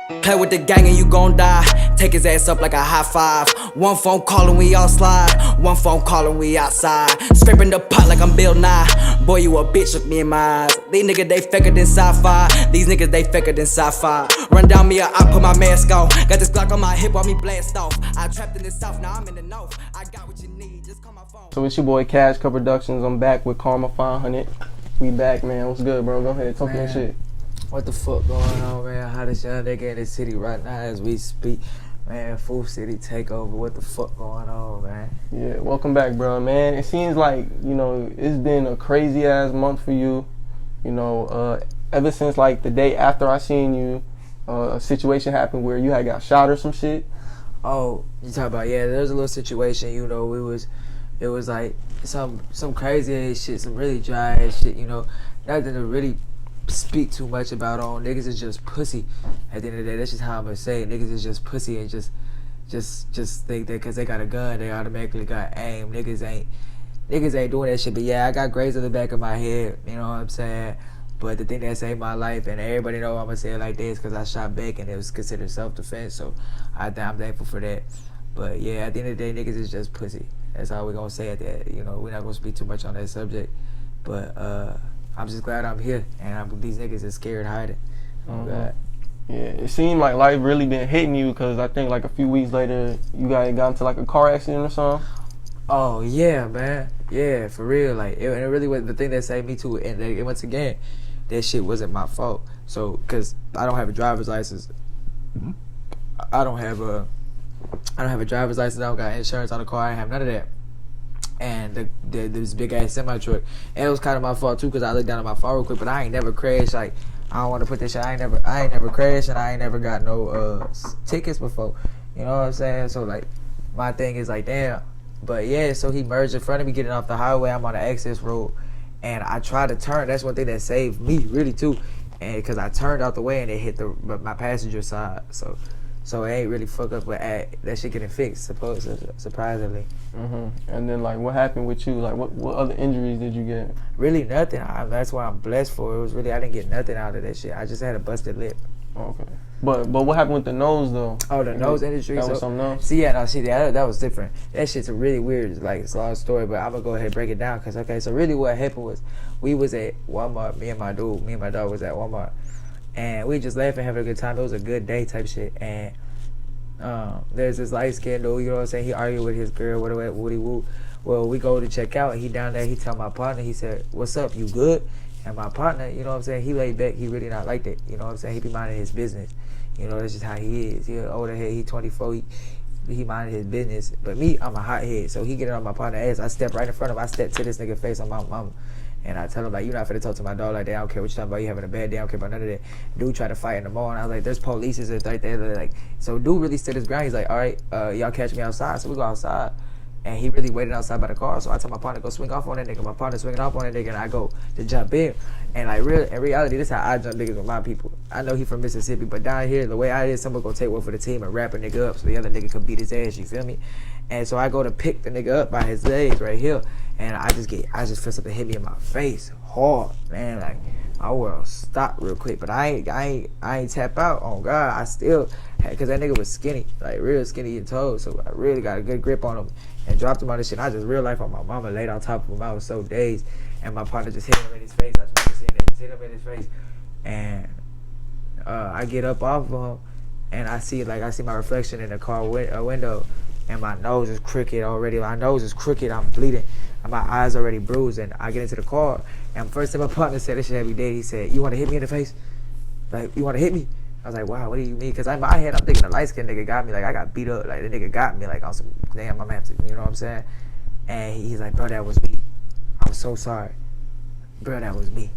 Play with the gang and you gon' die. Take his ass up like a high five. One phone call and we all slide. One phone call and we outside. Scraping the pot like I'm Bill Nye. Boy, you a bitch, look me in my eyes. These niggas, they faker than sci-fi. These niggas, they faker than sci-fi. Run down me, I put my mask on. Got this Glock on my hip while me blast off. I trapped in the south, now I'm in the north. I got what you need, just call my phone. So it's your boy KashCutProductions. I'm back with Karma5hunnit. We back, man. What's good, bro? Go ahead, talk that shit. What the fuck going on, man? Hottest young nigga in the city right now as we speak. Man, full city takeover. What the fuck going on, man? Yeah, welcome back, bro, man. It seems like, you know, it's been a crazy ass month for you. You know, ever since like the day after I seen you, a situation happened where you had got shot or some shit. Oh, you talking about, yeah, there's a little situation, you know, it was like some crazy ass shit, some really dry ass shit, you know, nothing to really speak too much about on. Niggas is just pussy at the end of the day. That's just how I'm gonna say it. Niggas is just pussy and just think that because they got a gun they automatically got aim. Niggas ain't doing that shit. But yeah, I got grades on the back of my head, you know what I'm saying? But the thing that saved my life, and everybody know I'm gonna say it like this, because I shot back and it was considered self-defense, so I'm thankful for that. But yeah, at the end of the day, niggas is just pussy. That's all we're gonna say at that. You know, we're not gonna speak too much on that subject. But I'm just glad I'm here, and these niggas is scared hiding. Oh God. Yeah, it seemed like life really been hitting you, because I think like a few weeks later you guys got into like a car accident or something. Oh yeah, man. Yeah, for real. Like it really was the thing that saved me too. And once again, that shit wasn't my fault. So, cause I don't have a driver's license. I don't have a driver's license. I don't got insurance on the car. I didn't have none of that. And this big ass semi truck, and it was kind of my fault too, cause I looked down at my phone real quick. But I ain't never crashed. Like I don't want to put this shit. I ain't never crashed, and I ain't never got no tickets before. You know what I'm saying? So like, my thing is like, damn. But yeah, so he merged in front of me, getting off the highway. I'm on the access road, and I tried to turn. That's one thing that saved me really too, and cause I turned out the way and it hit my passenger side. So it ain't really fuck up, but that shit getting fixed, surprisingly. And then like, what happened with you? Like, what other injuries did you get? Really nothing. That's why I'm blessed for. It was really, I didn't get nothing out of that shit. I just had a busted lip. Okay. But what happened with the nose though? Oh, the nose industry. That was something else. See, that was different. That shit's a really weird, like it's a long story, but I'm gonna go ahead and break it down. Cause okay, so really what happened was, we was at Walmart. Me and my dog was at Walmart. And we just laughing, having a good time. It was a good day type shit. And there's this light skinned dude, you know what I'm saying? He argued with his girl, woody woo. Well, we go to check out, and he down there, he tell my partner, he said, "What's up, you good?" And my partner, you know what I'm saying, he laid back, he really not like that. You know what I'm saying? He be minding his business. You know, that's just how he is. He an older head, he 24, he minded his business. But me, I'm a hot head, so he get on my partner's ass. I step right in front of him, I step to this nigga face on my mama. And I tell him, like, you're not finna talk to my dog like that. I don't care what you're talking about. You having a bad day. I don't care about none of that. Dude tried to fight in the mall, and I was like, there's police right there. Like, so dude really stood his ground. He's like, all right, y'all catch me outside. So we go outside. And he really waited outside by the car. So I tell my partner, go swing off on that nigga. My partner swinging off on that nigga, and I go to jump in. And like, in reality, this is how I jump niggas with my people. I know he from Mississippi, but down here, the way I is, someone gonna take one for the team and wrap a nigga up so the other nigga can beat his ass, you feel me? And so I go to pick the nigga up by his legs right here, and I just feel something hit me in my face hard, man. Like my world stopped real quick, but I ain't tap out. On God, I still had, cause that nigga was skinny, like real skinny and toes. So I really got a good grip on him and dropped him on this shit. I just real life on my mama, laid on top of him. I was so dazed, and my partner just hit him in his face. I just remember seeing that, just hit him in his face, and I get up off of him, and I see my reflection in the car window. And my nose is crooked already. My nose is crooked. I'm bleeding. And my eyes already bruised. And I get into the car. And first time my partner said this shit every day, he said, "You want to hit me in the face? Like, you want to hit me?" I was like, "Wow, what do you mean?" Because in my head, I'm thinking the light-skinned nigga got me. Like, I got beat up. Like, the nigga got me. Like, on some, damn, I'm going to have to, you know what I'm saying? And he's like, "Bro, that was me. I'm so sorry. Bro, that was me."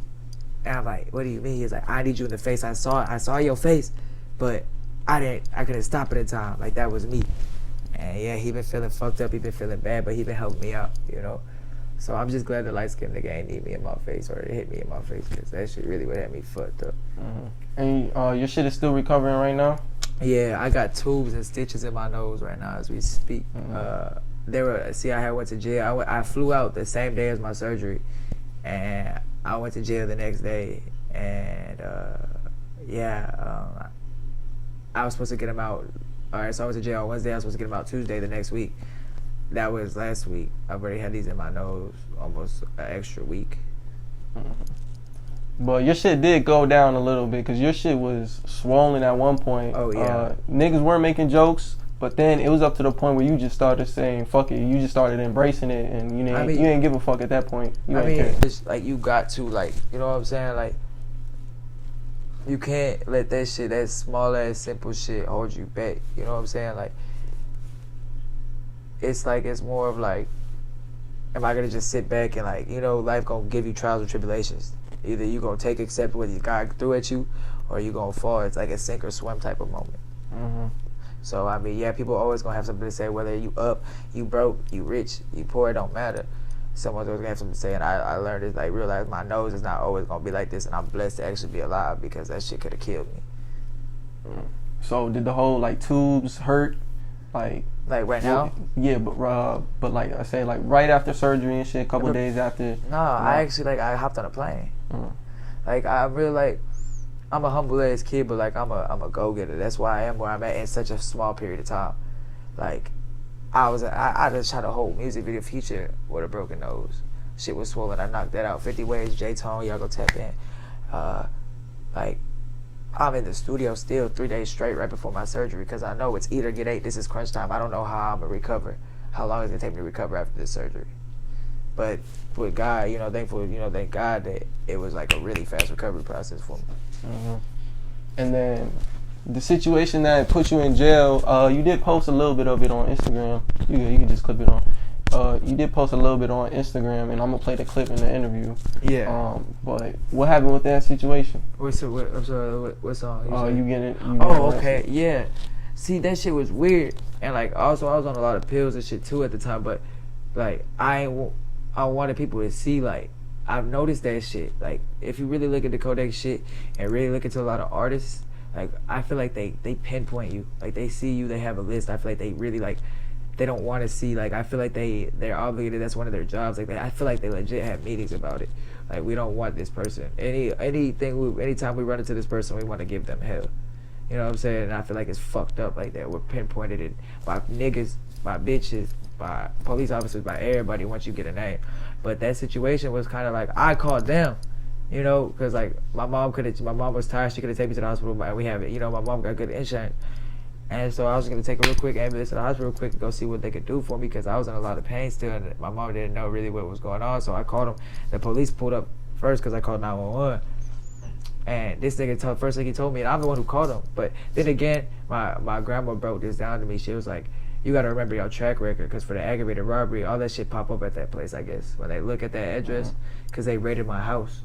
And I'm like, "What do you mean?" He's like, "I need you in the face. I saw your face, but I couldn't stop it in time. Like, that was me." And yeah, he been feeling fucked up, he been feeling bad, but he been helping me out, you know. So I'm just glad the light-skinned nigga ain't need me in my face or hit me in my face, because that shit really would have me fucked up. And your shit is still recovering right now? Yeah, I got tubes and stitches in my nose right now as we speak. I went to jail. I flew out the same day as my surgery, and I went to jail the next day. And I was supposed to get him out. All right, so I was in jail on Wednesday. I was supposed to get him out Tuesday the next week. That was last week. I've already had these in my nose almost an extra week. But your shit did go down a little bit because your shit was swollen at one point. Oh, yeah. Niggas weren't making jokes, but then it was up to the point where you just started saying fuck it. You just started embracing it, and you didn't give a fuck at that point. It's like you got to, like, you know what I'm saying? Like, you can't let that shit, that small ass simple shit, hold you back. You know what I'm saying? Like, it's more of like, am I gonna just sit back and, like, you know, life gonna give you trials and tribulations. Either you gonna accept what God threw at you, or you gonna fall. It's like a sink or swim type of moment. Mm-hmm. So I mean, yeah, people always gonna have something to say, whether you up, you broke, you rich, you poor, it don't matter. Someone's always gonna have something to say, and I learned is, like, realize my nose is not always gonna be like this, and I'm blessed to actually be alive because that shit could have killed me. So did the whole, like, tubes hurt? Like right now? Yeah, but like I say, like right after surgery and shit, a couple days after. No, I actually, I hopped on a plane. Like, I really, I'm a humble ass kid, but, like, I'm a go getter. That's why I am where I'm at in such a small period of time. Like, I just shot a whole music video feature with a broken nose. Shit was swollen. I knocked that out. 50 Ways, J-Tone, y'all go tap in. Like, I'm in the studio still 3 days straight right before my surgery because I know it's eat or get ate. This is crunch time. I don't know how I'm going to recover. How long is it going to take me to recover after this surgery? But with God, you know, thank God that it was like a really fast recovery process for me. Mm-hmm. And then the situation that put you in jail, you did post a little bit of it on Instagram. You can just clip it on. You did post a little bit on Instagram, and I'm gonna play the clip in the interview. Yeah. But what happened with that situation? I'm sorry. What song? You get it. Okay. Yeah. See, that shit was weird, and, like, also I was on a lot of pills and shit too at the time. But, like, I wanted people to see, like, I've noticed that shit. Like, if you really look at the Kodak shit and really look into a lot of artists, like, I feel like they pinpoint you. Like, they see you, they have a list. I feel like they really, like, they don't want to see, like, I feel like they're obligated. That's one of their jobs. Like, I feel like they legit have meetings about it. Like, we don't want this person. Anytime we run into this person, we want to give them hell. You know what I'm saying? And I feel like it's fucked up like that. We're pinpointed it by niggas, by bitches, by police officers, by everybody once you get a name. But that situation was kind of like, I called them, you know, because, like, my mom was tired. She could have taken me to the hospital, and we have it. You know, my mom got good insurance. And so I was going to take a real quick ambulance to the hospital real quick to go see what they could do for me because I was in a lot of pain still, and my mom didn't know really what was going on. So I called them. The police pulled up first because I called 911. And this nigga first thing he told me, and I'm the one who called him. But then again, my grandma broke this down to me. She was like, you got to remember your track record because for the aggravated robbery, all that shit pop up at that place, I guess, when they look at that address because they raided my house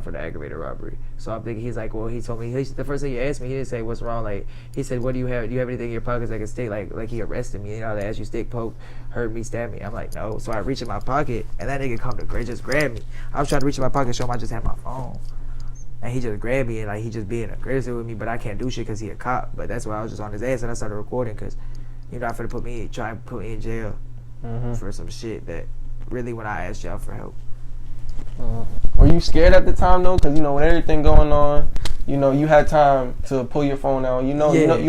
for the aggravated robbery. So I'm thinking, he's like, well, he told me, the first thing he asked me, he didn't say what's wrong. Like, he said, what do you have? Do you have anything in your pockets that can stick? Like he arrested me, you know, they asked you stick, poke, hurt me, stab me. I'm like, no. So I reach in my pocket, and that nigga come to just grab me. I was trying to reach in my pocket, show him I just had my phone. And he just grabbed me, and, like, he just being aggressive with me, but I can't do shit because he a cop. But that's why I was just on his ass, and I started recording because, you know, I finna try and put me in jail for some shit that really when I asked y'all for help. Were you scared at the time though? Because, you know, with everything going on, you know, you had time to pull your phone out. You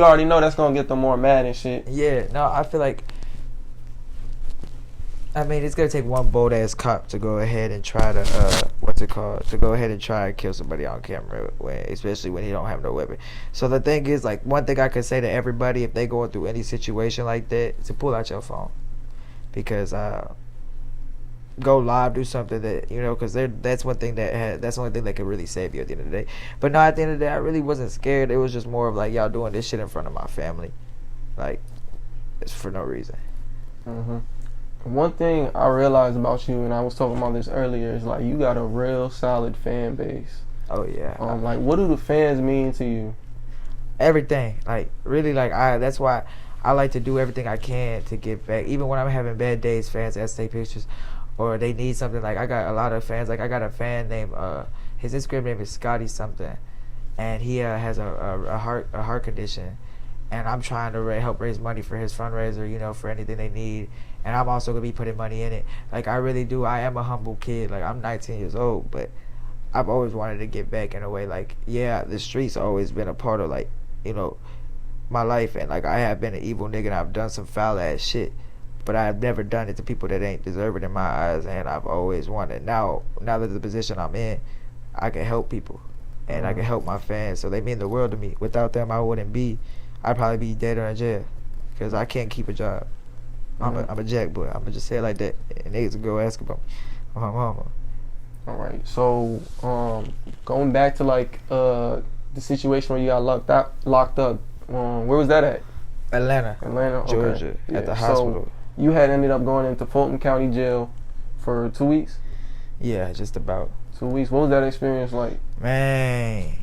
already know that's gonna get them more mad and shit. Yeah, no, I feel like, I mean, it's gonna take one bold ass cop to go ahead and try to to go ahead and try and kill somebody on camera, especially when he don't have no weapon. So the thing is, like, one thing I could say to everybody if they going through any situation like that, is to pull out your phone, because go live, do something that, you know, because that's one thing that's the only thing that could really save you at the end of the day. But no, at the end of the day, I really wasn't scared. It was just more of like, y'all doing this shit in front of my family, like, it's for no reason. One thing I realized about you, and I was talking about this earlier, is like you got a real solid fan base. Oh yeah. Like, what do the fans mean to you? Everything. Like, really, like, that's why I like to do everything I can to give back. Even when I'm having bad days, fans ask to take pictures, or they need something. Like, I got a lot of fans. Like, I got a fan named his Instagram name is Scotty something, and he has a heart condition, and I'm trying to help raise money for his fundraiser, you know, for anything they need. And I'm also gonna be putting money in it. Like, I really do. I am a humble kid. Like, I'm 19 years old, but I've always wanted to give back in a way. Like, yeah, the streets always been a part of, like, you know, my life, and like I have been an evil nigga and I've done some foul ass shit, but I've never done it to people that ain't deserve it in my eyes, and I've always wanted. Now that the position I'm in, I can help people, and I can help my fans, so they mean the world to me. Without them, I'd probably be dead or in jail, because I can't keep a job. I'm a jack boy. I'm gonna just say it like that, and niggas will go ask about me. My mama. All right. So, going back to like the situation where you got locked up. Where was that at? Atlanta, Okay. Georgia, at the hospital. So you had ended up going into Fulton County Jail for 2 weeks. Yeah, just about 2 weeks. What was that experience like? Man.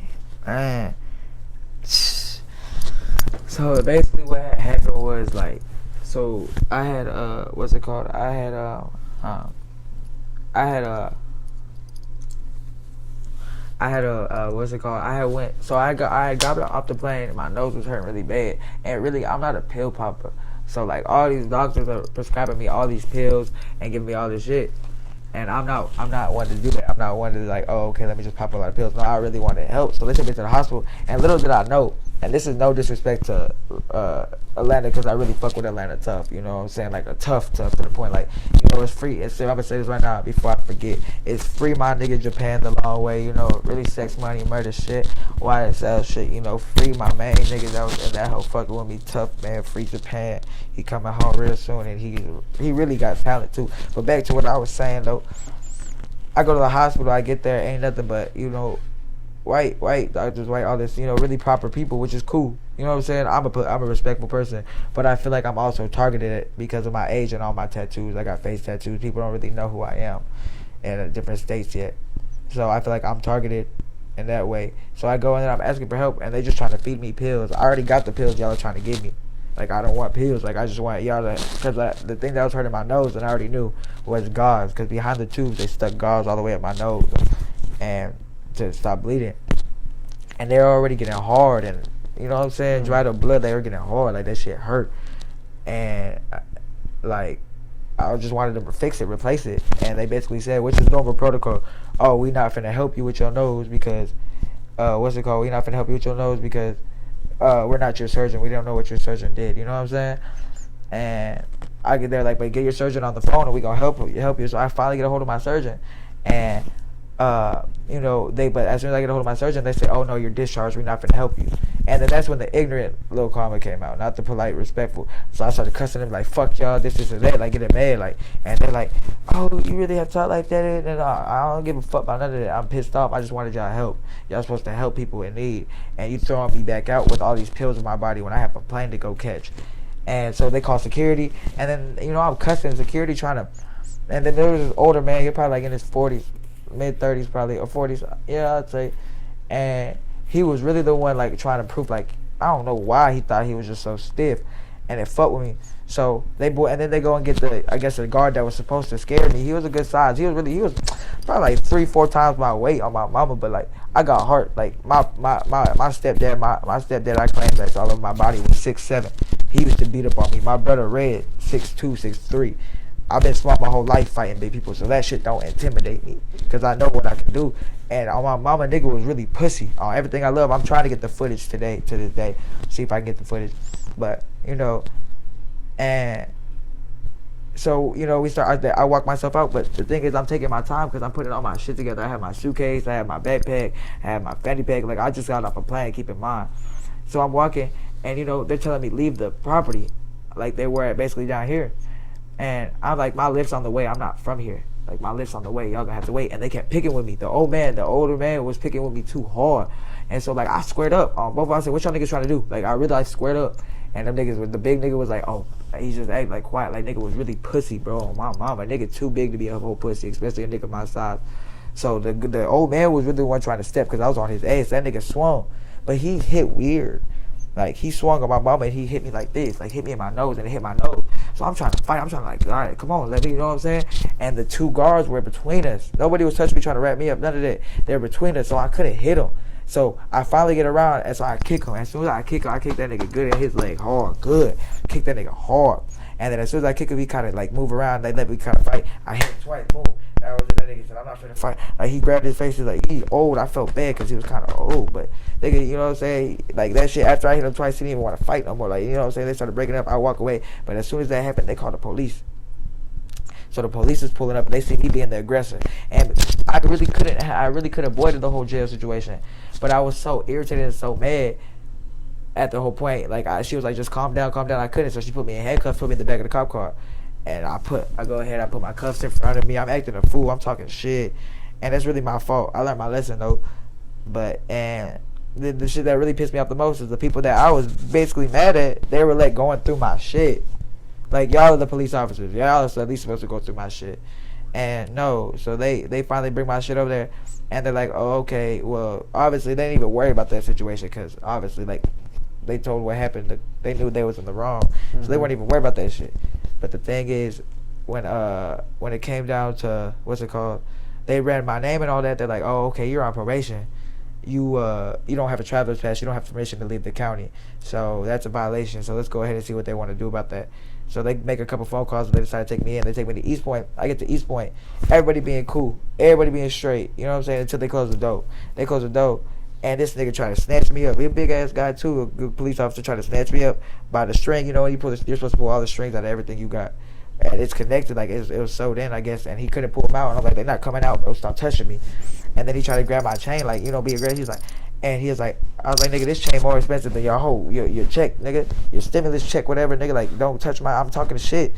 So basically, what had happened was like, so I had what's it called? I had what's it called? I had got off the plane and my nose was hurting really bad. And really, I'm not a pill popper. So like all these doctors are prescribing me all these pills and giving me all this shit. And I'm not one to do that. I'm not one to like, oh, okay, let me just pop a lot of pills. No, I really wanted help. So they took me to the hospital. And little did I know, and this is no disrespect to Atlanta, because I really fuck with Atlanta tough. You know what I'm saying? Like a tough to the point. Like, you know, it's free. I'm gonna say this right now before I forget. It's free my nigga Japan the long way. You know, really sex, money, murder shit, YSL shit. You know, free my main nigga that was in that hoe fucking with me tough, man. Free Japan. He coming home real soon, and he really got talent too. But back to what I was saying though. I go to the hospital, I get there, ain't nothing but, you know, white doctors, all this, you know, really proper people, which is cool. You know what I'm saying? I'm a respectful person, but I feel like I'm also targeted because of my age and all my tattoos. I got face tattoos. People don't really know who I am in different states yet. So I feel like I'm targeted in that way. So I go in and I'm asking for help, and they just trying to feed me pills. I already got the pills y'all are trying to give me. Like, I don't want pills. Like, I just want y'all to, because the thing that was hurting my nose, and I already knew, was gauze. Because behind the tubes, they stuck gauze all the way up my nose, and to stop bleeding. And they're already getting hard, and you know what I'm saying? Dried up blood, they were getting hard. Like, that shit hurt. And, like, I just wanted them to fix it, replace it. And they basically said, which is normal protocol, oh, we not finna help you with your nose because, what's it called? We not finna help you with your nose because we're not your surgeon. We don't know what your surgeon did. You know what I'm saying? And I get there like, but get your surgeon on the phone and we gonna help you. So I finally get a hold of my surgeon, and you know, but as soon as I get a hold of my surgeon, they say, oh no, you're discharged. We're not gonna help you. And then that's when the ignorant little Karma came out, not the polite, respectful. So I started cussing them like, fuck y'all, this and that, like getting mad, like, and they're like, oh, you really have to talk like that? And I don't give a fuck about none of that. I'm pissed off. I just wanted y'all help. Y'all supposed to help people in need, and you throwing me back out with all these pills in my body when I have a plane to go catch. And so they call security, and then, you know, I'm cussing security trying to, and then there was this older man, you're probably like in his 40s, mid-30s probably, or 40s, yeah, I'd say, and he was really the one like trying to prove, like, I don't know why he thought he was just so stiff, and it fucked with me. So and then they go and get the guard that was supposed to scare me. He was a good size. He was probably like 3-4 times my weight on my mama, but like I got heart. Like my stepdad, my stepdad, I claim that's all of my body was 6'7". He used to beat up on me. My brother Red, 6'2", 6'3". I've been smart my whole life fighting big people, so that shit don't intimidate me, because I know what I can do. And on my mama, nigga was really pussy on everything I love. I'm trying to get the footage to this day, see if I can get the footage. But, you know, and so, you know, I walk myself out, but the thing is I'm taking my time because I'm putting all my shit together. I have my suitcase, I have my backpack, I have my fanny pack. Like, I just got off a plane, keep in mind. So I'm walking, and, you know, they're telling me leave the property like they were at basically down here. And I'm like, my lift's on the way. I'm not from here. Like, my lift's on the way. Y'all gonna have to wait. And they kept picking with me. The older man was picking with me too hard. And so, like, I squared up. Both of us said, what y'all niggas trying to do? Like, I really, squared up. And them niggas, the big nigga was like, oh, he just act like quiet. Like, nigga was really pussy, bro. My mama, nigga too big to be a whole pussy, especially a nigga my size. So the old man was really the one trying to step because I was on his ass. That nigga swung. But he hit weird. Like, he swung on my mama and he hit me like this. Like, hit me in my nose and it hit my nose. So I'm trying to fight. I'm trying to, like, all right, come on, let me, you know what I'm saying? And the two guards were between us. Nobody was touching me, trying to wrap me up, none of that. They were between us, so I couldn't hit him. So I finally get around, and so I kick him. As soon as I kick him, I kick that nigga good in his leg hard, good. Kick that nigga hard. And then as soon as I kick him, he kind of, like, move around. They let me kind of fight. I hit him twice, boom. That was it. That nigga said, I'm not finna fight. Like, he grabbed his face. He's like, he's old. I felt bad because he was kind of old. But, nigga, you know what I'm saying? Like, that shit, after I hit him twice, he didn't even want to fight no more. Like, you know what I'm saying? They started breaking up. I walk away. But as soon as that happened, they called the police. So the police is pulling up, and they see me being the aggressor. And I really could have avoided the whole jail situation. But I was so irritated and so mad at the whole point. Like, she was like, just calm down, calm down. I couldn't. So she put me in handcuffs, put me in the back of the cop car. And I put my cuffs in front of me. I'm acting a fool. I'm talking shit. And that's really my fault. I learned my lesson, though. But, and the shit that really pissed me off the most is the people that I was basically mad at, they were, like, going through my shit. Like, y'all are the police officers. Y'all are at least supposed to go through my shit. And no, so they finally bring my shit over there. And they're like, oh, okay. Well, obviously, they didn't even worry about that situation because, obviously, like, they told what happened. They knew they was in the wrong. Mm-hmm. So they weren't even worried about that shit. But the thing is, when it came down to, what's it called? They ran my name and all that. They're like, oh, okay, you're on probation. You don't have a traveler's pass. You don't have permission to leave the county. So that's a violation. So let's go ahead and see what they want to do about that. So they make a couple phone calls and they decide to take me in. They take me to East Point. I get to East Point. Everybody being cool. Everybody being straight. You know what I'm saying? Until they close the door. They close the door. And this nigga tried to snatch me up. He a big ass guy too. A good police officer tried to snatch me up by the string. You know, you're supposed to pull all the strings out of everything you got. And it's connected. Like, it was sewed in, I guess. And he couldn't pull them out. And I'm like, they're not coming out, bro. Stop touching me. And then he tried to grab my chain, like, you know, be aggressive. He's like, and he was like, I was like, nigga, this chain more expensive than your check, nigga. Your stimulus check, whatever, nigga. Like, don't touch I'm talking shit.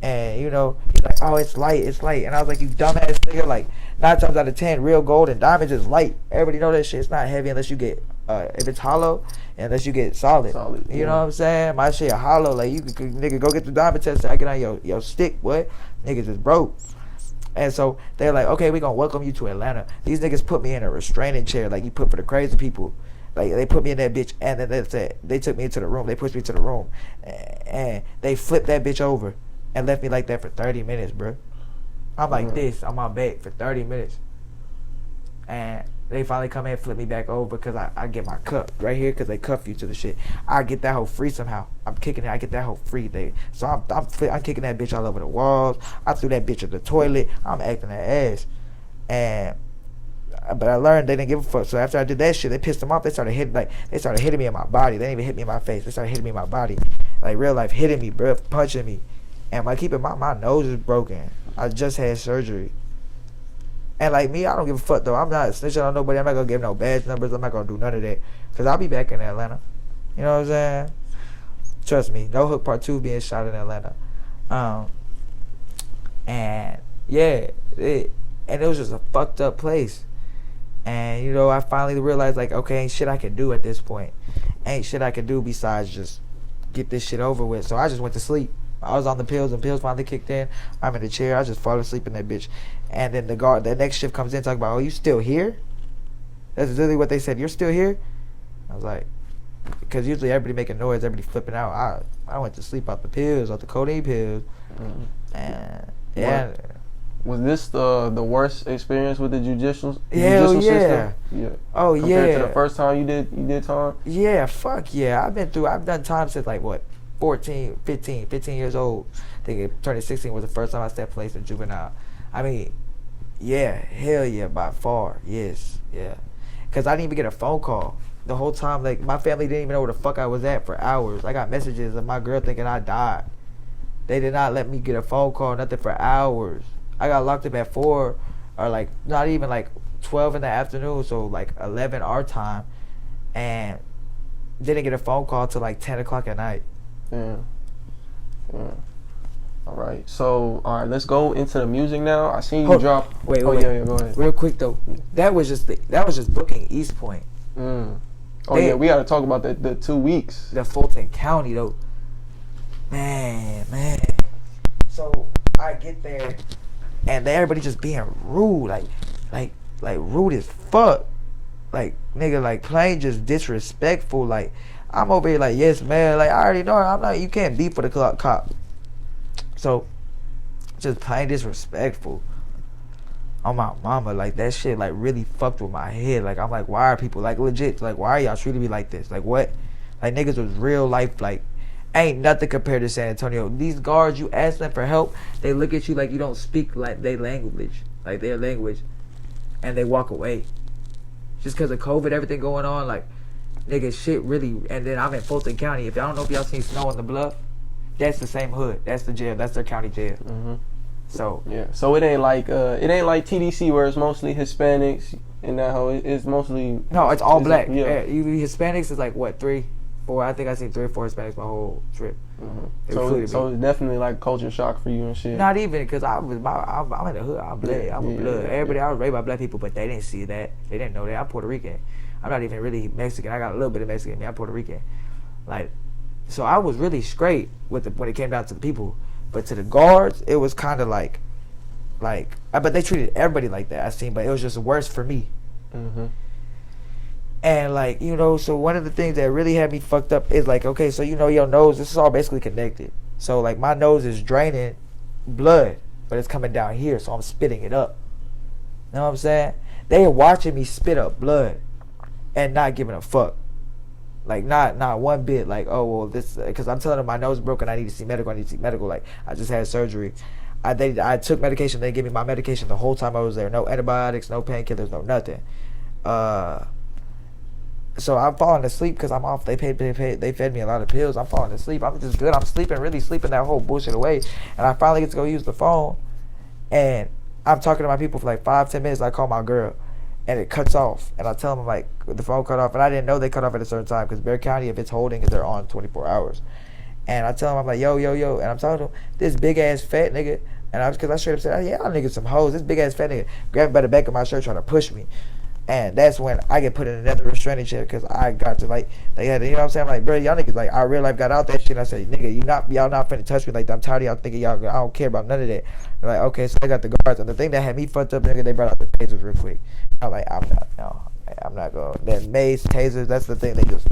And, you know, he's like, oh, it's light. And I was like, you dumbass nigga. Like, 9 times out of 10, real gold and diamonds is light. Everybody know that shit. It's not heavy unless you get, if it's hollow, unless you get solid. You know what I'm saying? My shit hollow. Like, you could, nigga, go get the diamond test. I get on your stick, what? Niggas is broke. And so they're like, okay, we're going to welcome you to Atlanta. These niggas put me in a restraining chair like you put for the crazy people. Like, they put me in that bitch, and then they took me into the room. They pushed me to the room. And they flipped that bitch over and left me like that for 30 minutes, bro. I'm like this on my back for 30 minutes. And they finally come in and flip me back over because I get my cup right here because they cuff you to the shit. I get that hoe free somehow. I'm kicking it. I get that hoe free. So I'm kicking that bitch all over the walls. I threw that bitch in the toilet. I'm acting that ass. But I learned they didn't give a fuck. So after I did that shit, they pissed them off. They started hitting me in my body. They didn't even hit me in my face. They started hitting me in my body. Like, real life hitting me, bro, punching me. And my nose is broken. I just had surgery. And like me, I don't give a fuck though. I'm not snitching on nobody. I'm not gonna give no badge numbers. I'm not gonna do none of that. Cause I'll be back in Atlanta. You know what I'm saying? Trust me. No Hook Part 2 being shot in Atlanta. And yeah, it was just a fucked up place. And you know, I finally realized like, okay, ain't shit I can do at this point. Ain't shit I can do besides just get this shit over with. So I just went to sleep. I was on the pills and pills finally kicked in. I'm in the chair. I just fall asleep in that bitch. And then the next shift comes in talking about, oh, you still here? That's literally what they said. You're still here? I was like, because usually everybody making noise, everybody flipping out. I went to sleep off the pills, off the codeine pills. Mm-hmm. And yeah. Was this the worst experience with the judicial system? Yeah. Oh, compared to the first time you did time? Yeah, fuck yeah. I've done time since like what? 15 years old. I think it turning 16 was the first time I stepped place in juvenile. I mean, yeah, hell yeah, by far, yes, yeah. Cause I didn't even get a phone call the whole time. Like, my family didn't even know where the fuck I was at for hours. I got messages of my girl thinking I died. They did not let me get a phone call, nothing for hours. I got locked up at 4 or like not even like 12 in the afternoon, so like 11 our time, and didn't get a phone call till like 10 o'clock at night. Yeah. All right. So, all right, let's go into the music now. I seen you drop. Wait. Yeah, go ahead. Real quick though, that was just booking East Point. Oh yeah, we got to talk about the 2 weeks. The Fulton County though. Man. So I get there, and everybody just being rude, like rude as fuck. Like, nigga, like plain just disrespectful. Like, I'm over here like, yes, man. Like, I already know you can't beat for the cop. So, just plain disrespectful. On my mama, like, that shit, like, really fucked with my head. Like, I'm like, why are people, like, legit, like, why are y'all treating me like this? Like, what? Like, niggas was real life, like, ain't nothing compared to San Antonio. These guards, you ask them for help, they look at you like you don't speak like they language. like their language, and they walk away. Just because of COVID, everything going on, like, nigga, shit really. And then I'm in Fulton County. If y'all don't know if y'all seen Snow on the Bluff, that's the same hood. That's the jail. That's their county jail. Mm-hmm. So yeah, so it ain't like TDC where it's mostly Hispanics and that whole. It's mostly no, it's all black. Yeah, Hispanics is like what 3, 4. I think I seen 3 or 4 Hispanics my whole trip. Mm-hmm. So it's definitely like culture shock for you and shit. Not even because I'm in the hood. I'm black. I'm a blood. Everybody, I was raised by black people, but they didn't see that. They didn't know that. I'm Puerto Rican. I'm not even really Mexican. I got a little bit of Mexican in me. I'm Puerto Rican. Like, so I was really straight when it came down to the people, but to the guards, it was kind of like, but they treated everybody like that. I seen, but it was just worse for me. Mm-hmm. And like, you know, so one of the things that really had me fucked up is like, okay, so you know your nose, this is all basically connected. So like my nose is draining blood, but it's coming down here, so I'm spitting it up. You know what I'm saying? They are watching me spit up blood and not giving a fuck. Like not one bit. Like, oh well, this, because I'm telling them my nose is broken. I need to see medical. Like, I just had surgery. I took medication. They gave me my medication the whole time I was there. No antibiotics, no painkillers, no nothing. So I'm falling asleep because I'm off. They fed me a lot of pills. I'm falling asleep. I'm just good. I'm really sleeping that whole bullshit away. And I finally get to go use the phone, and I'm talking to my people for like 5-10 minutes. I call my girl, and it cuts off. And I tell them like the phone cut off, and I didn't know they cut off at a certain time because Bexar County, if it's holding, they're on 24 hours. And I tell them, I'm like, yo, and I'm telling them this big ass fat nigga, and because I straight up said, yeah, y'all niggas some hoes. This big ass fat nigga grabbed me by the back of my shirt trying to push me. And that's when I get put in another restraining chair because I got to like, they had to, you know what I'm saying? I'm like, bro, y'all niggas, like, I real life got out that shit. And I said, nigga, y'all not finna touch me. Like, I'm tired of y'all thinking y'all, I don't care about none of that. They're like, okay, so I got the guards. And the thing that had me fucked up, nigga, they brought out the tasers real quick. I'm like, I'm not going. Then mace, tasers, that's the thing they just,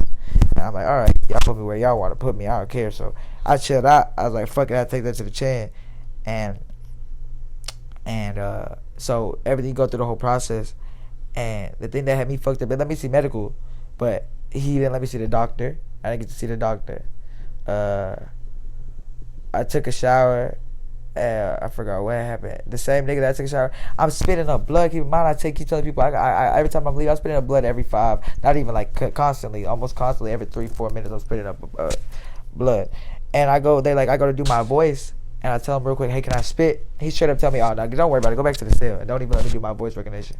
and I'm like, all right, y'all put me where y'all want to put me. I don't care. So I chilled out. I was like, fuck it, I'll take that to the chin. And so everything go through the whole process. And the thing that had me fucked up, they let me see medical, but he didn't let me see the doctor. I didn't get to see the doctor. I took a shower. I forgot what happened. The same nigga that I took a shower, I'm spitting up blood. Keep in mind, keep telling people, I every time I'm leaving, I'm spitting up blood every 5, not even like constantly, almost constantly, every 3-4 minutes, I'm spitting up blood. And I go to do my voice, and I tell him real quick, hey, can I spit? He straight up tell me, oh, no, don't worry about it. Go back to the cell, and don't even let me do my voice recognition.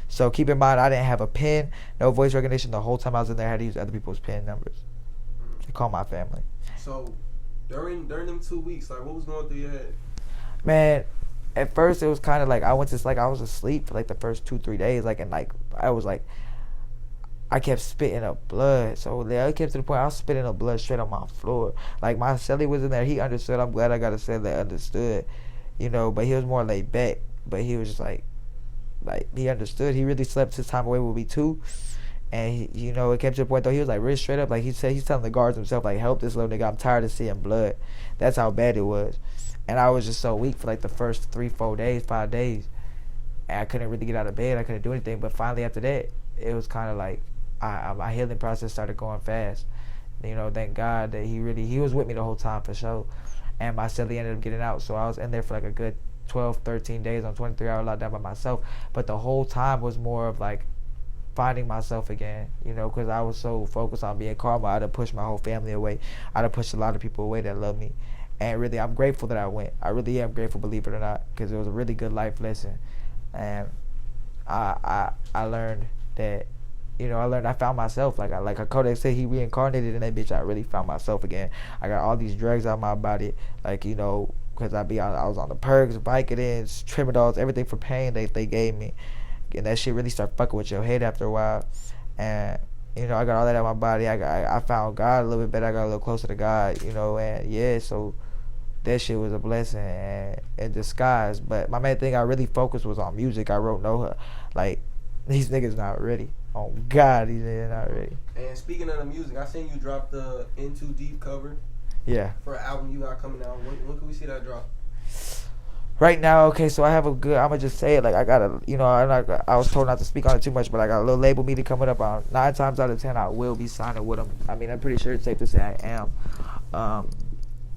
So keep in mind, I didn't have a PIN, no voice recognition. The whole time I was in there, I had to use other people's PIN numbers to call my family. So during them 2 weeks, like, what was going through your head? Man, at first it was kind of like I was asleep for like the first 2-3 days, like, and like I kept spitting up blood. So it came to the point I was spitting up blood straight on my floor. Like, my cellie was in there. He understood. I'm glad I got a cellie that understood, you know. But he was more laid back. But he was just like he understood. He really slept his time away with me too. And he, you know, it came to the point though, he was like really straight up, like he said, he's telling the guards himself, like, help this little nigga, I'm tired of seeing blood. That's how bad it was. And I was just so weak for like the first 3-4 days, 5 days, and I couldn't really get out of bed. I couldn't do anything. But finally after that, it was kind of like my healing process started going fast. You know, thank God that he was with me the whole time for sure. And my cellie ended up getting out, so I was in there for like a good 12-13 days on 23-hour lockdown by myself. But the whole time was more of like finding myself again, you know, because I was so focused on being Karma. I'd have pushed my whole family away. I'd have pushed a lot of people away that love me. And really, I'm grateful that I went. I really am grateful, believe it or not, because it was a really good life lesson. And I learned that, you know, I found myself. Like Kodak said, he reincarnated in that bitch. I really found myself again. I got all these drugs out of my body, like, you know, because I was on the perks, Vicodins, Trimadol, everything for pain they gave me. And that shit really start fucking with your head after a while. And, you know, I got all that out of my body. I found God a little bit better. I got a little closer to God, you know, and yeah, so that shit was a blessing and in disguise. But my main thing I really focused was on music. I wrote like, these niggas not ready. Oh God, these niggas not ready. And speaking of the music, I seen you drop the In Too Deep cover. Yeah. For an album you got coming out. When can we see that drop? Right now, okay, so I have a good, I'ma just say it, like, I got a, you know, I was told not to speak on it too much, but I got a little label meeting coming up. 9 times out of 10 I will be signing with them. I mean, I'm pretty sure it's safe to say I am.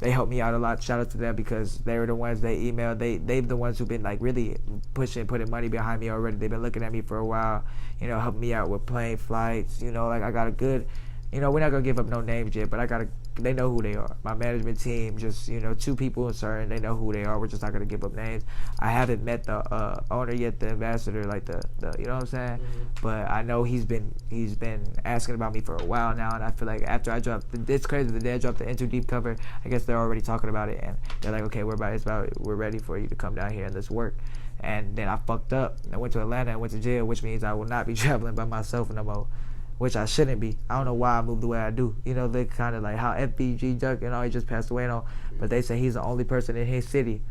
They helped me out a lot. Shout out to them because they were the ones they emailed. They've the ones who've been like really pushing, putting money behind me already. They've been looking at me for a while, you know, helping me out with plane flights. You know, like I got a good, you know, we're not gonna give up no names yet, but they know who they are. My management team, just, you know, 2 people in certain, they know who they are. We're just not gonna give up names. I haven't met the owner yet, the ambassador, like the you know what I'm saying? But I know he's been asking about me for a while now, and I feel like after I dropped, it's crazy. The day I dropped the In Too Deep cover, I guess they're already talking about it, and they're like, okay, we're ready for you to come down here and let's work. And then I fucked up. I went to Atlanta and went to jail, which means I will not be traveling by myself no more. Which I shouldn't be. I don't know why I moved the way I do. You know, they kind of like how FBG Duck, you know, he just passed away and all. But they say he's the only person in his city,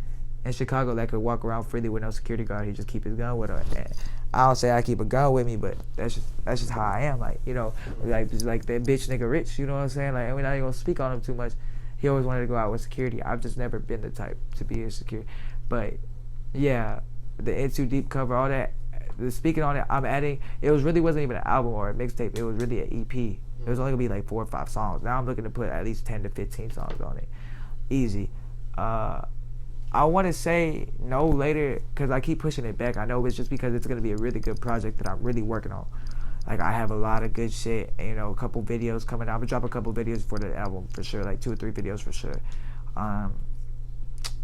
in Chicago, that could walk around freely with no security guard. He just keep his gun with him. And I don't say I keep a gun with me, but that's just how I am. Like, you know, like that bitch nigga Rich, you know what I'm saying? Like, and we're not even gonna speak on him too much. He always wanted to go out with security. I've just never been the type to be a security. But yeah, the In Too Deep cover, all that. Speaking on it, I'm adding. It wasn't even an album or a mixtape. It was really an EP. It was only gonna be like 4 or 5 songs. Now I'm looking to put at least 10 to 15 songs on it, easy. I want to say no later because I keep pushing it back. I know it's just because it's gonna be a really good project that I'm really working on. Like I have a lot of good shit. You know, a couple videos coming out. I'm gonna drop a couple videos for the album for sure, like 2 or 3 videos for sure.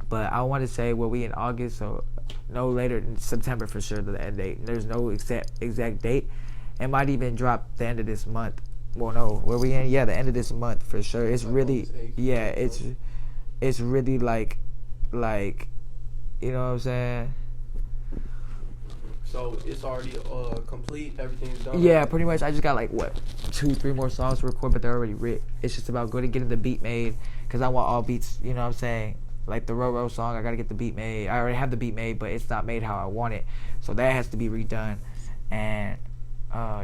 But I want to say we in August, so no later than September for sure, the end date. There's no exact date. It might even drop the end of this month. Well, no, where we in? Yeah, the end of this month for sure. It's really, yeah, it's really like, you know what I'm saying? So it's already complete. Everything's done. Yeah, pretty much. I just got like 2, 3 more songs to record, but they're already written. It's just about getting the beat made because I want all beats. You know what I'm saying? Like the Roro song, I gotta get the beat made. I already have the beat made, but it's not made how I want it, so that has to be redone. And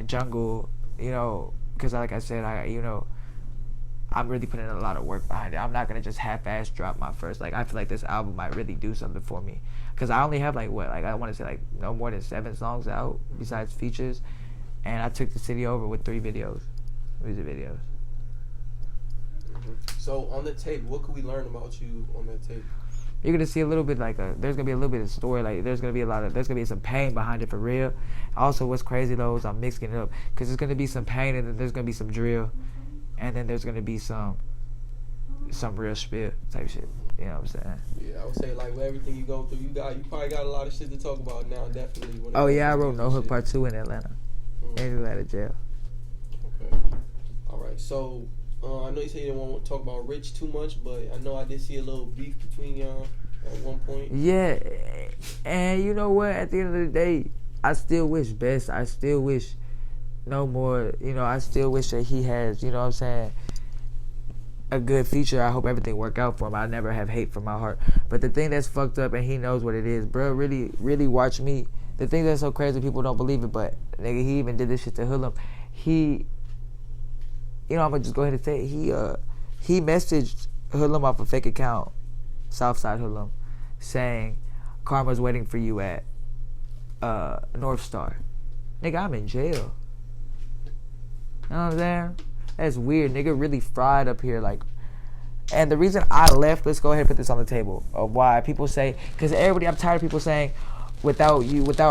Jungle, you know, because like I said, I'm really putting a lot of work behind it. I'm not gonna just half-ass drop my first. Like I feel like this album might really do something for me, because I only have I want to say like no more than 7 songs out besides features, and I took the city over with 3 videos, music videos. So on the tape, what could we learn about you on that tape? You're gonna see a little bit there's gonna be a little bit of story, like there's gonna be some pain behind it for real. Also, what's crazy though is I'm mixing it up, because there's gonna be some pain and then there's gonna be some drill, and then there's gonna be some real spill type shit. You know what I'm saying? Yeah, I would say like with everything you go through, you probably got a lot of shit to talk about now. Definitely. Oh yeah, I wrote No Hook Part 2 in Atlanta. In Atlanta jail. Okay. All right. So. I know you said you didn't want to talk about Rich too much, but I know I did see a little beef between y'all at one point. Yeah, and you know what? At the end of the day, I still wish best. I still wish no more. You know, I still wish that he has, you know what I'm saying, a good future. I hope everything work out for him. I never have hate from my heart. But the thing that's fucked up, and he knows what it is, bro, really, really watch me. The thing that's so crazy, people don't believe it, but nigga, he even did this shit to Hoodlum. You know, I'm gonna just go ahead and say it. He messaged Hoodlum off a fake account, Southside Hoodlum, saying Karma's waiting for you at North Star. Nigga, I'm in jail. You know what I'm saying? That's weird. Nigga really fried up here, like. And the reason I left, let's go ahead and put this on the table of why people say, because I'm tired of people saying, without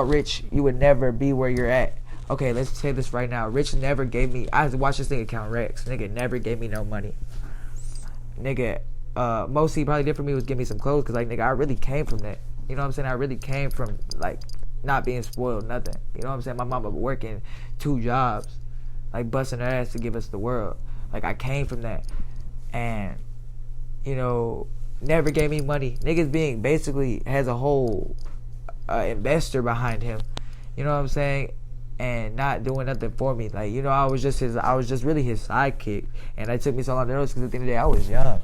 Rich, you would never be where you're at. Okay, let's say this right now. Rich never gave me. I watched this nigga count Rex. Nigga never gave me no money. Nigga, most he probably did for me was give me some clothes, because like nigga, I really came from that. You know what I'm saying? I really came from like not being spoiled, nothing. You know what I'm saying? My mama working 2 jobs, like busting her ass to give us the world. Like I came from that, and you know, never gave me money. Niggas being basically has a whole investor behind him. You know what I'm saying? And not doing nothing for me. Like, you know, I was just really his sidekick. And it took me so long to notice, because at the end of the day, I was young.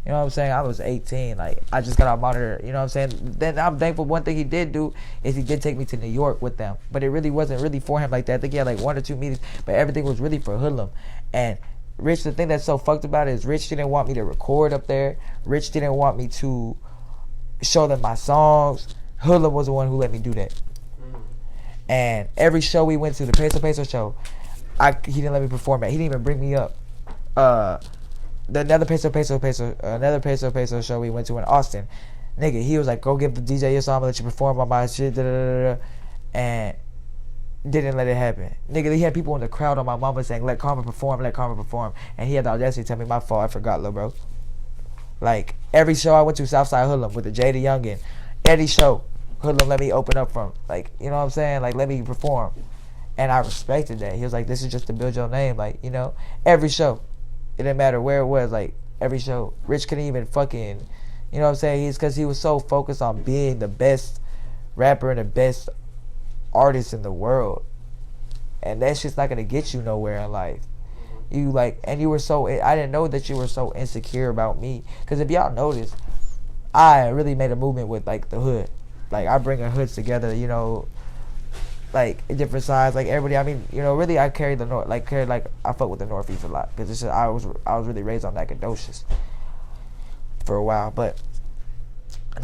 You know what I'm saying? I was 18. Like, I just got out monitor. You know what I'm saying? Then I'm thankful one thing he did do is he did take me to New York with them. But it really wasn't really for him like that. I think he had like 1 or 2 meetings. But everything was really for Hoodlum. And Rich, the thing that's so fucked about it is Rich didn't want me to record up there. Rich didn't want me to show them my songs. Hoodlum was the one who let me do that. And every show we went to, the Peso show, he didn't let me perform at. He didn't even bring me up. another peso show we went to in Austin. Nigga, he was like, go give the DJ your song, I'ma let you perform on my shit, and didn't let it happen. Nigga, he had people in the crowd on my mama saying, let Karma perform, and he had the audacity to tell me, my fault, I forgot, little bro. Like, every show I went to, Southside Hoodlum with the Jada Youngin, Eddie show, Hoodlum let me open up from, like, you know what I'm saying, like, let me perform. And I respected that. He was like, this is just to build your name, like, you know, every show. It didn't matter where it was, like, every show. Rich couldn't even fucking, you know what I'm saying? He's because he was so focused on being the best rapper and the best artist in the world. And that shit's not going to get you nowhere in life. You, like, and you were so, I didn't know that you were so insecure about me. Because if y'all notice, I really made a movement with, like, the hood. Like, I bring the hoods together, you know, like, different sides, like, everybody, I mean, you know, really, I carry the North, like, I fuck with the Northeast a lot, because it's just, I was really raised on Nacogdoches for a while, but,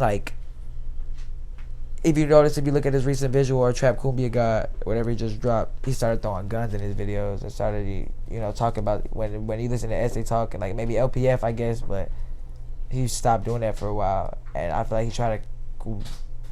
like, if you notice, if you look at his recent visual, or Trap Cumbia God, whatever he just dropped, he started throwing guns in his videos, and started, you know, talking about, when he listened to Essay Talk, and, like, maybe LPF, I guess, but he stopped doing that for a while, and I feel like he tried to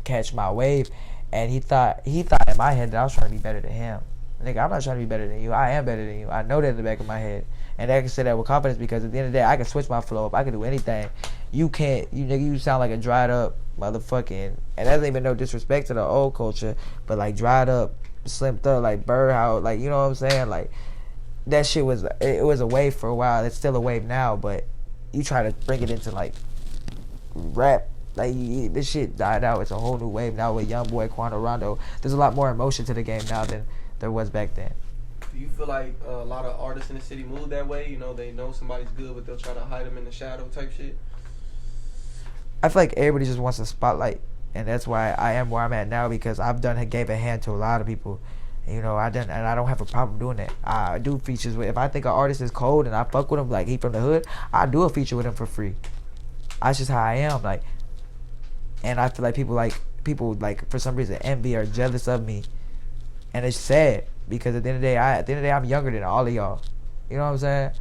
catch my wave, and he thought in my head that I was trying to be better than him. Nigga, I'm not trying to be better than you. I am better than you. I know that in the back of my head. And I can say that with confidence because at the end of the day, I can switch my flow up. I can do anything. You can't. You nigga, you sound like a dried up motherfucking. And that's even no disrespect to the old culture, but like dried up, Slim Thug, like Birdhouse, like, you know what I'm saying? Like, that shit was, it was a wave for a while. It's still a wave now, but you try to bring it into like rap. Like, this shit died out. It's a whole new wave now with Youngboy, Quando Rondo. There's a lot more emotion to the game now than there was back then. Do you feel like a lot of artists in the city move that way? You know, they know somebody's good, but they'll try to hide them in the shadow type shit? I feel like everybody just wants the spotlight, and that's why I am where I'm at now, because I've gave a hand to a lot of people. You know, and I don't have a problem doing that. I do features with, if I think an artist is cold and I fuck with him, like he from the hood, I do a feature with him for free. That's just how I am. Like, and I feel like people for some reason envy or jealous of me, and it's sad because at the end of the day, I'm younger than all of y'all. You know what I'm saying?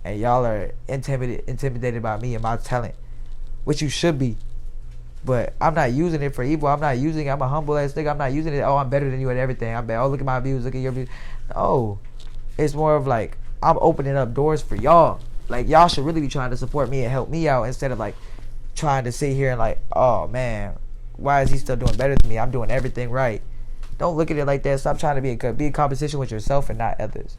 And y'all are intimidated by me and my talent, which you should be. But I'm not using it for evil. I'm a humble ass nigga. I'm not using it. Oh, I'm better than you at everything. Oh, look at my views. Look at your views. No, it's more of like I'm opening up doors for y'all. Like, y'all should really be trying to support me and help me out instead of like trying to sit here and like, oh man, why is he still doing better than me? I'm doing everything right. Don't look at it like that. Stop trying to be in competition with yourself and not others.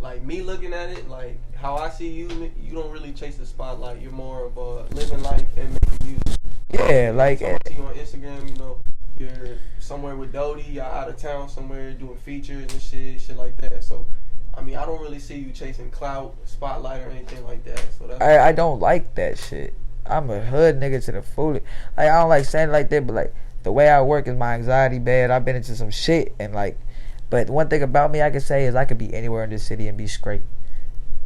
Like, me looking at it, like how I see you, you don't really chase the spotlight. You're more of a living life and making music. Yeah, like, so I see you on Instagram, you know, you're somewhere with Dodie, you're out of town somewhere doing features and shit like that. So I mean, I don't really see you chasing clout, spotlight, or anything like that. So that's I don't like that shit. I'm a hood nigga to the fullest. Like, I don't like saying it like that, but like the way I work is my anxiety bad. I've been into some shit, and like, but one thing about me I can say is I could be anywhere in this city and be straight.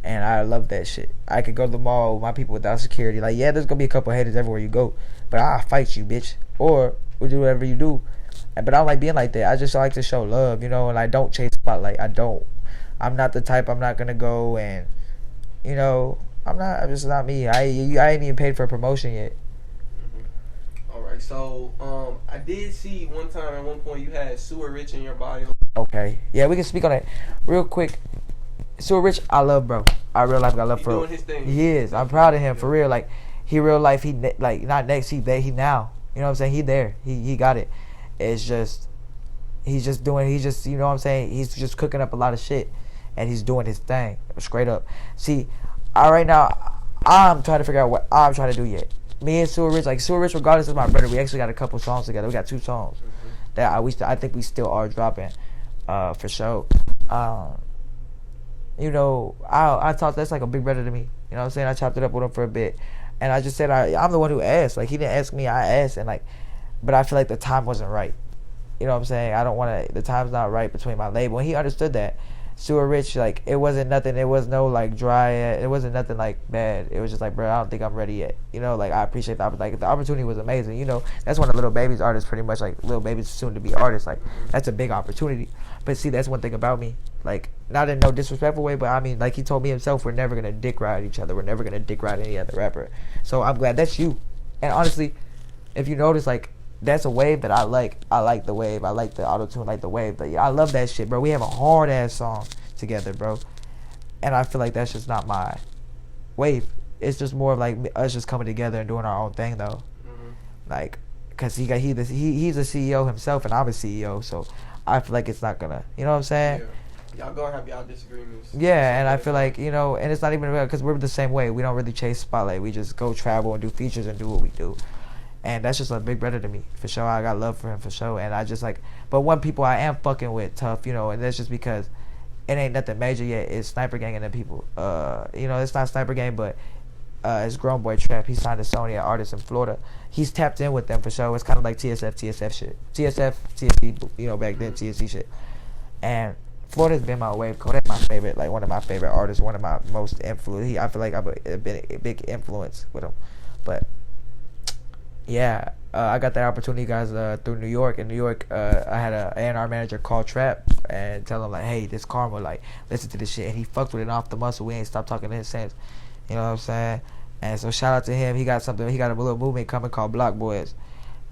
And I love that shit. I could go to the mall with my people without security. Like, yeah, there's gonna be a couple haters everywhere you go, but I'll fight you, bitch. Or we'll do whatever you do. But I don't like being like that. I just like to show love, you know, and I don't chase spotlight. I'm not the type. I'm not gonna go and, you know, I'm just not me. I ain't even paid for a promotion yet. All right, so I did see one time at one point you had Sewer Rich in your bio. Okay, yeah, we can speak on that real quick. Sewer Rich, I love, bro. I real life got love for him. Doing his thing. He is. I'm proud of him for real. Like, he real life. He like not next. He there. He now. You know what I'm saying? He there. He got it. It's just he's just you know what I'm saying? He's just cooking up a lot of shit. And he's doing his thing, straight up. See, right now, I'm trying to figure out what I'm trying to do yet. Me and Sewer Rich, regardless of my brother, we actually got a couple songs together. We got 2 songs that I think we still are dropping, for sure. You know, I thought that's like a big brother to me. You know what I'm saying? I chopped it up with him for a bit, and I just said I'm the one who asked. Like, he didn't ask me, I asked, and like, but I feel like the time wasn't right. You know what I'm saying? I don't want to. The time's not right between my label, and he understood that. Sewer Rich, like, it wasn't nothing. It was no like dry. It wasn't nothing like bad. It was just like, bro, I don't think I'm ready yet. You know, like, I appreciate the opportunity was amazing. You know, that's one of Lil Baby's artists, pretty much, like Lil Baby's soon to be artist. Like, that's a big opportunity. But see, that's one thing about me. like, not in no disrespectful way, but I mean, like he told me himself, we're never gonna dick ride each other. We're never gonna dick ride any other rapper. So I'm glad that's you. And honestly, if you notice, like, that's a wave that I like. I like the wave. I like the auto tune, like the wave. But yeah, I love that shit, bro. We have a hard ass song together, bro. And I feel like that's just not my wave. It's just more of like us just coming together and doing our own thing, though. Like, cause he's a CEO himself, and I'm a CEO, so I feel like it's not gonna, you know what I'm saying? Yeah. Y'all gonna have y'all disagreements. Yeah, and I feel like, you know, and it's not even real, because we're the same way. We don't really chase spotlight. We just go travel and do features and do what we do. And that's just a big brother to me, for sure. I got love for him, for sure. And I just like, but one people I am fucking with tough, you know, and that's just because it ain't nothing major yet. It's Sniper Gang and the people. You know, it's not Sniper Gang, but it's Grown Boy Trap. He signed to Sony, an artist in Florida. He's tapped in with them, for sure. It's kind of like TSF shit. TSC, you know, back then, TSC shit. And Florida's been my wave code. That's my favorite, like one of my favorite artists, one of my most influence. I feel like I've been a big influence with him. But yeah, I got that opportunity, guys, through New York. In New York, I had a A&R manager call Trap and tell him, like, hey, this Karma, like, listen to this shit. And he fucked with it off the muscle. We ain't stopped talking to him since. You know what I'm saying? And so shout out to him. He got a little movement coming called Block Boys.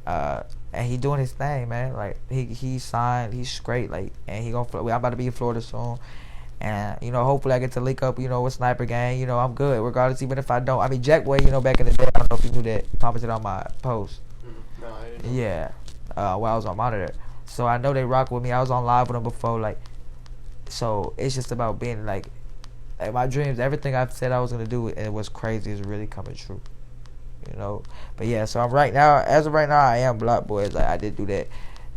And he doing his thing, man. Like, he signed, he's great. Like, and I'm about to be in Florida soon. And, you know, hopefully I get to link up, you know, with Sniper Gang. You know, I'm good, regardless, even if I don't. I mean, Jack Boy, you know, back in the day, I don't know if you knew that. He commented on my post. No, I didn't know. Yeah. While I was on Monitor. So I know they rock with me. I was on live with them before, like, so it's just about being, like my dreams, everything I've said I was going to do, and it was crazy, is really coming true. You know? But yeah, so as of right now, I am Block Boys. Like, I did do that.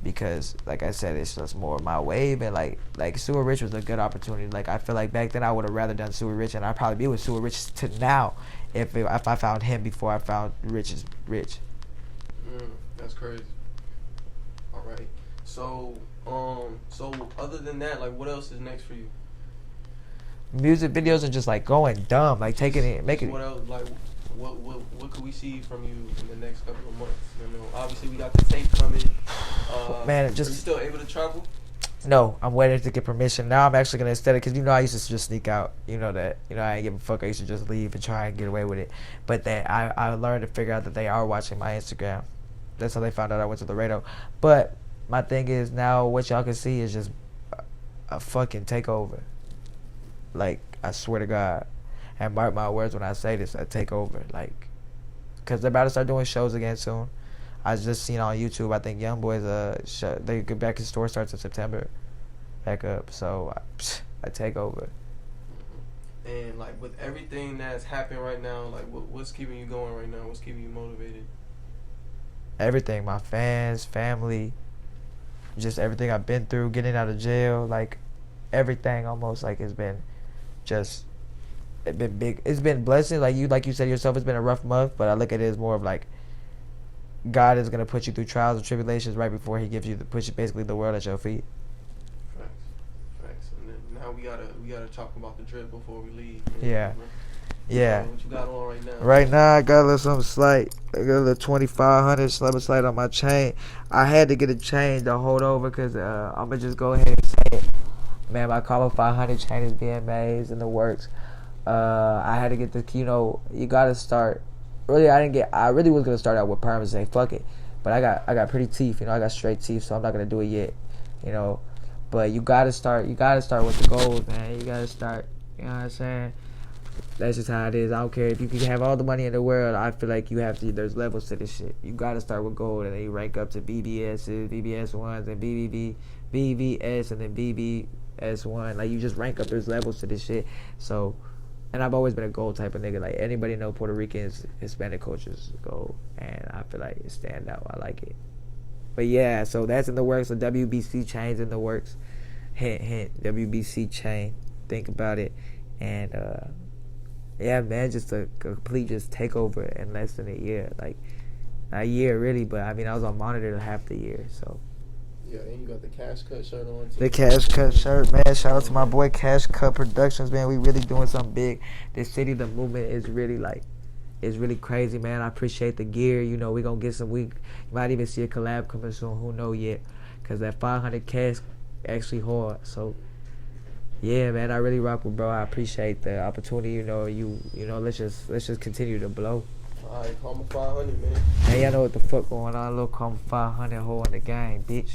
Because, like I said, it's just more my wave, and like Sewer Rich was a good opportunity. Like, I feel like back then I would have rather done Sewer Rich, and I'd probably be with Sewer Rich to now if I found him before I found Rich. That's crazy. All right. So other than that, like, what else is next for you? Music videos and just like going dumb, like taking it, making. What else? Like, what could we see from you in the next couple of months? You know, obviously we got the tape coming. Man, are you just still able to travel? no. I'm waiting to get permission. Now I'm actually gonna, instead of, because you know I used to just sneak out. You know that. You know I ain't give a fuck. I used to just leave and try and get away with it. But that I learned to figure out that they are watching my Instagram. That's how they found out I went to the radio. But my thing is now what y'all can see is just a fucking takeover. Like, I swear to God, and mark my words when I say this, a takeover. Like, because they're about to start doing shows again soon. I just seen on YouTube, I think Young Boys, they get back, his store starts in September, back up. So, I take over. And like, with everything that's happening right now, like, what's keeping you going right now? What's keeping you motivated? Everything, my fans, family, just everything I've been through, getting out of jail, like, everything almost, like, it's been just, it's been big. It's been blessing. Like you said yourself, it's been a rough month, but I look at it as more of like, God is gonna put you through trials and tribulations right before He gives you basically the world at your feet. Facts. And then now we gotta talk about the drip before we leave. Yeah. Yeah. What you got on right now? Right now, I got a little something slight. I got a little 2500 slight on my chain. I had to get a chain to hold over because I'm gonna just go ahead and say it. Man, my Karma5hunnit chain is being made, it's in the works. I had to get the, you know, you gotta start. Really, I really was gonna start out with perm and say fuck it, but I got pretty teeth, you know, I got straight teeth, so I'm not gonna do it yet, you know. But you gotta start with the goals, man. You gotta start, you know what I'm saying? That's just how it is. I don't care if you can have all the money in the world. I feel like you have to. There's levels to this shit. You gotta start with gold, and then you rank up to BBSs, BBS ones, and BBS, and then BBS1. Like, you just rank up. There's levels to this shit. So, and I've always been a gold type of nigga. Like, anybody know Puerto Ricans, Hispanic cultures gold, and I feel like it stand out. I like it. But yeah, so that's in the works. The WBC chain's in the works. Hint, hint. WBC chain. Think about it. And yeah, man, just a complete takeover in less than a year. Like, not a year really, but I mean, I was on Monitor half the year, so. Yeah, and you got the KashCut shirt on too. The KashCut shirt, man. Shout out to my boy KashCutProductions, man. We really doing something big. This city, the movement is really like, it's really crazy, man. I appreciate the gear. You know, we gonna get some. You might even see a collab coming soon. Who know yet? Cause that 500 cash actually hard. So Yeah, man, I really rock with bro. I appreciate the opportunity. You know, let's just continue to blow. All right, Karma5hunnit, man. Hey, y'all know what the fuck going on? Little Karma5hunnit hole in the game, bitch.